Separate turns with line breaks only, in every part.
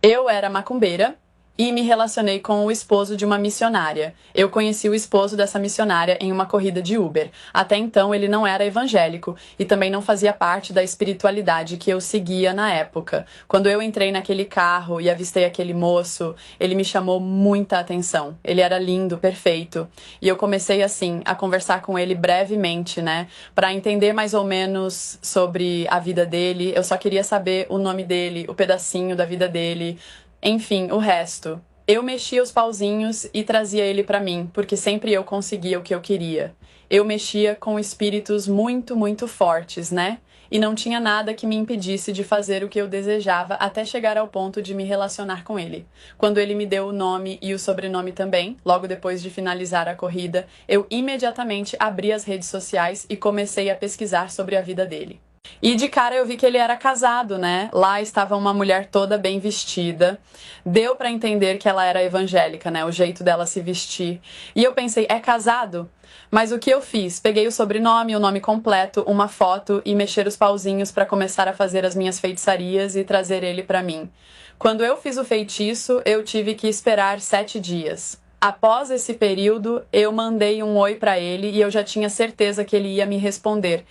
Eu era macumbeira e me relacionei com o esposo de uma missionária. Eu conheci o esposo dessa missionária em uma corrida de Uber. Até então ele não era evangélico e também não fazia parte da espiritualidade que eu seguia na época. Quando eu entrei naquele carro e avistei aquele moço, ele me chamou muita atenção. Ele era lindo, perfeito. E eu comecei assim a conversar com ele brevemente, né, para entender mais ou menos sobre a vida dele. Eu só queria saber o nome dele, o pedacinho da vida dele. Enfim, o resto. Eu mexia os pauzinhos e trazia ele pra mim, porque sempre eu conseguia o que eu queria. Eu mexia com espíritos muito, muito fortes, né? E não tinha nada que me impedisse de fazer o que eu desejava até chegar ao ponto de me relacionar com ele. Quando ele me deu o nome e o sobrenome também, logo depois de finalizar a corrida, eu imediatamente abri as redes sociais e comecei a pesquisar sobre a vida dele. E de cara eu vi que ele era casado, né? Lá estava uma mulher toda bem vestida. Deu pra entender que ela era evangélica, né? O jeito dela se vestir. E eu pensei, é casado? Mas o que eu fiz? Peguei o sobrenome, o nome completo, uma foto e mexer os pauzinhos pra começar a fazer as minhas feitiçarias e trazer ele pra mim. Quando eu fiz o feitiço, eu tive que esperar 7 dias. Após esse período, eu mandei um oi pra ele e eu já tinha certeza que ele ia me responder.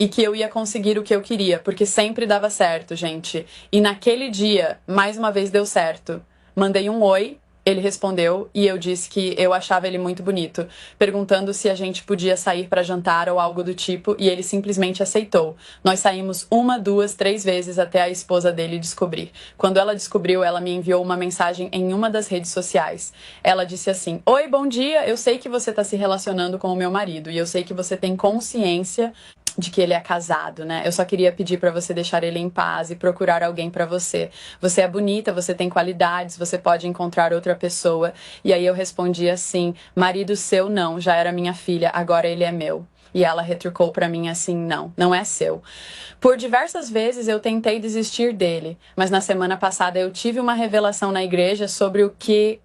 E que eu ia conseguir o que eu queria, porque sempre dava certo, gente. E naquele dia, mais uma vez deu certo. Mandei um oi, ele respondeu e eu disse que eu achava ele muito bonito, perguntando se a gente podia sair para jantar ou algo do tipo, e ele simplesmente aceitou. Nós saímos 1, 2, 3 vezes até a esposa dele descobrir. Quando ela descobriu, ela me enviou uma mensagem em uma das redes sociais. Ela disse assim: "Oi, bom dia, eu sei que você está se relacionando com o meu marido e eu sei que você tem consciência de que ele é casado, né? Eu só queria pedir pra você deixar ele em paz e procurar alguém pra você. Você é bonita, você tem qualidades, você pode encontrar outra pessoa." E aí eu respondi assim: "Marido seu não, já era minha filha, agora ele é meu." E ela retrucou pra mim assim: "Não, não é seu." Por diversas vezes eu tentei desistir dele, mas na semana passada eu tive uma revelação na igreja sobre o que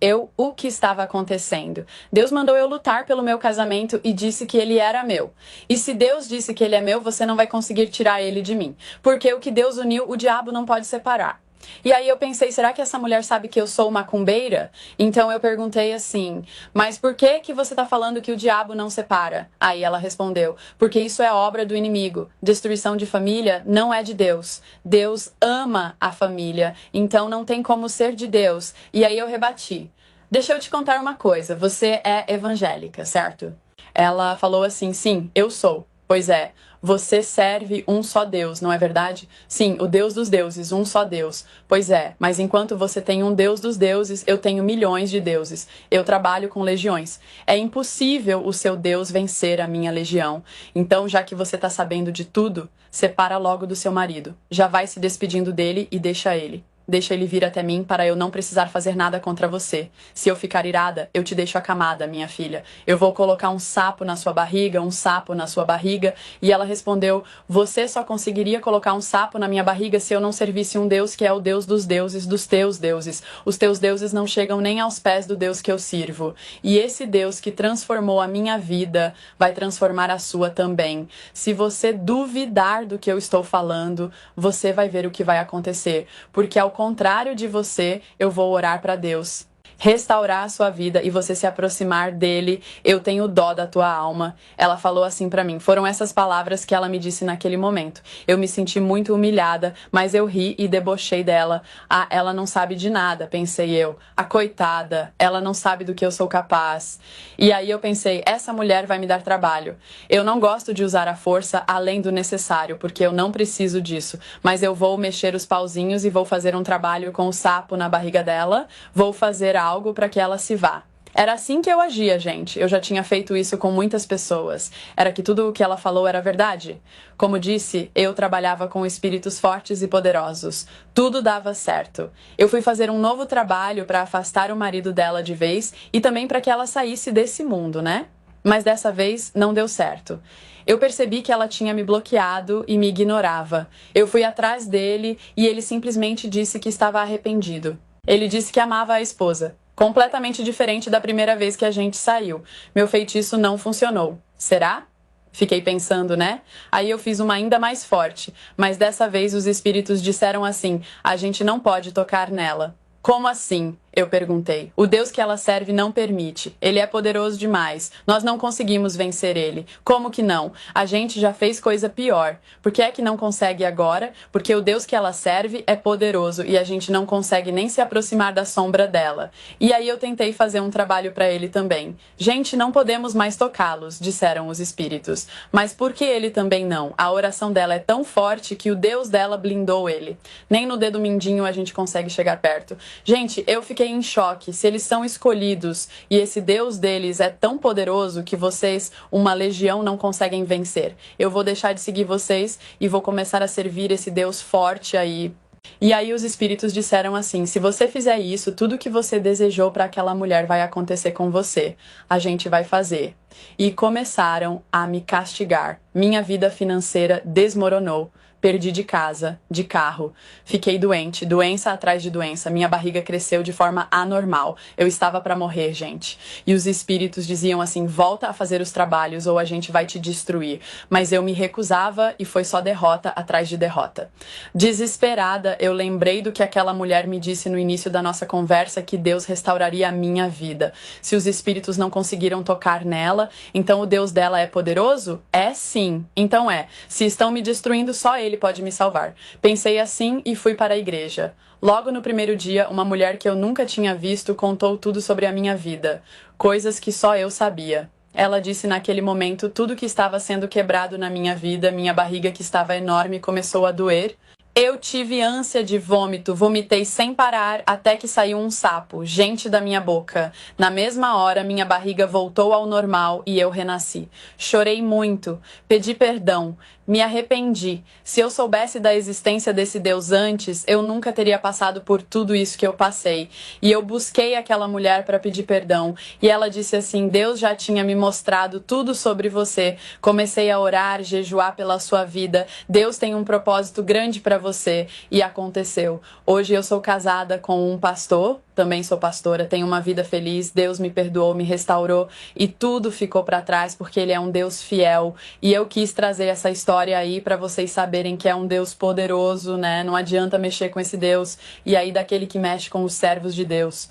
estava acontecendo. Deus mandou eu lutar pelo meu casamento e disse que ele era meu. E se Deus disse que ele é meu, você não vai conseguir tirar ele de mim. Porque o que Deus uniu, o diabo não pode separar. E aí eu pensei, será que essa mulher sabe que eu sou macumbeira? Então eu perguntei assim, mas por que que você tá falando que o diabo não separa? Aí ela respondeu, porque isso é obra do inimigo. Destruição de família não é de Deus. Deus ama a família, então não tem como ser de Deus. E aí eu rebati. Deixa eu te contar uma coisa, você é evangélica, certo? Ela falou assim, sim, eu sou. Pois é, você serve um só Deus, não é verdade? Sim, o Deus dos deuses, um só Deus. Pois é, mas enquanto você tem um Deus dos deuses, eu tenho milhões de deuses. Eu trabalho com legiões. É impossível o seu Deus vencer a minha legião. Então, já que você tá sabendo de tudo, separa logo do seu marido. Já vai se despedindo dele e deixa ele. Deixa ele vir até mim para eu não precisar fazer nada contra você. Se eu ficar irada, eu te deixo acamada, minha filha. Eu vou colocar um sapo na sua barriga, um sapo na sua barriga." E ela respondeu, você só conseguiria colocar um sapo na minha barriga se eu não servisse um Deus que é o Deus dos deuses, dos teus deuses. Os teus deuses não chegam nem aos pés do Deus que eu sirvo. E esse Deus que transformou a minha vida vai transformar a sua também. Se você duvidar do que eu estou falando, você vai ver o que vai acontecer. Porque ao contrário de você, eu vou orar para Deus restaurar a sua vida e você se aproximar dele. Eu tenho dó da tua alma. Ela falou assim pra mim. Foram essas palavras que ela me disse naquele momento. Eu me senti muito humilhada, mas eu ri e debochei dela. Ah, ela não sabe de nada, pensei eu. A coitada, ela não sabe do que eu sou capaz. E aí eu pensei, essa mulher vai me dar trabalho. Eu não gosto de usar a força além do necessário, porque eu não preciso disso. Mas eu vou mexer os pauzinhos e vou fazer um trabalho com o sapo na barriga dela. Vou fazer algo para que ela se vá. Era assim que eu agia, gente. Eu já tinha feito isso com muitas pessoas. Era que tudo o que ela falou era verdade. Como disse, eu trabalhava com espíritos fortes e poderosos. Tudo dava certo. Eu fui fazer um novo trabalho para afastar o marido dela de vez e também para que ela saísse desse mundo, né? Mas dessa vez não deu certo. Eu percebi que ela tinha me bloqueado e me ignorava. Eu fui atrás dele e ele simplesmente disse que estava arrependido. Ele disse que amava a esposa. Completamente diferente da primeira vez que a gente saiu. Meu feitiço não funcionou. Será? Fiquei pensando, né? Aí eu fiz uma ainda mais forte. Mas dessa vez os espíritos disseram assim, a gente não pode tocar nela. Como assim? Eu perguntei. O Deus que ela serve não permite. Ele é poderoso demais. Nós não conseguimos vencer ele. Como que não? A gente já fez coisa pior. Por que é que não consegue agora? Porque o Deus que ela serve é poderoso e a gente não consegue nem se aproximar da sombra dela. E aí eu tentei fazer um trabalho para ele também. Gente, não podemos mais tocá-los, disseram os espíritos. Mas por que ele também não? A oração dela é tão forte que o Deus dela blindou ele. Nem no dedo mindinho a gente consegue chegar perto. Gente, eu fiquei em choque. Se eles são escolhidos e esse Deus deles é tão poderoso que vocês, uma legião, não conseguem vencer. Eu vou deixar de seguir vocês e vou começar a servir esse Deus forte aí. E aí os espíritos disseram assim: se você fizer isso, tudo que você desejou para aquela mulher vai acontecer com você. A gente vai fazer. E começaram a me castigar. Minha vida financeira desmoronou. Perdi de casa, de carro, fiquei doente, doença atrás de doença, minha barriga cresceu de forma anormal. Eu estava para morrer, gente. E os espíritos diziam assim: volta a fazer os trabalhos ou a gente vai te destruir. Mas eu me recusava e foi só derrota atrás de derrota. Desesperada, eu lembrei do que aquela mulher me disse no início da nossa conversa, que Deus restauraria a minha vida. Se os espíritos não conseguiram tocar nela, então o Deus dela é poderoso? É sim. Então é. Se estão me destruindo, só ele pode me salvar. Pensei assim e fui para a igreja. Logo no primeiro dia, uma mulher que eu nunca tinha visto contou tudo sobre a minha vida, coisas que só eu sabia. Ela disse naquele momento tudo que estava sendo quebrado na minha vida, minha barriga que estava enorme começou a doer. Eu tive ânsia de vômito, vomitei sem parar até que saiu um sapo, gente da minha boca. Na mesma hora, minha barriga voltou ao normal e eu renasci. Chorei muito, pedi perdão, me arrependi. Se eu soubesse da existência desse Deus antes, eu nunca teria passado por tudo isso que eu passei. E eu busquei aquela mulher para pedir perdão. E ela disse assim: Deus já tinha me mostrado tudo sobre você. Comecei a orar, jejuar pela sua vida. Deus tem um propósito grande para você. E aconteceu. Hoje eu sou casada com um pastor, também sou pastora, tenho uma vida feliz. Deus me perdoou, me restaurou e tudo ficou para trás porque Ele é um Deus fiel. E eu quis trazer essa história aí para vocês saberem que é um Deus poderoso, né? Não adianta mexer com esse Deus. E aí daquele que mexe com os servos de Deus.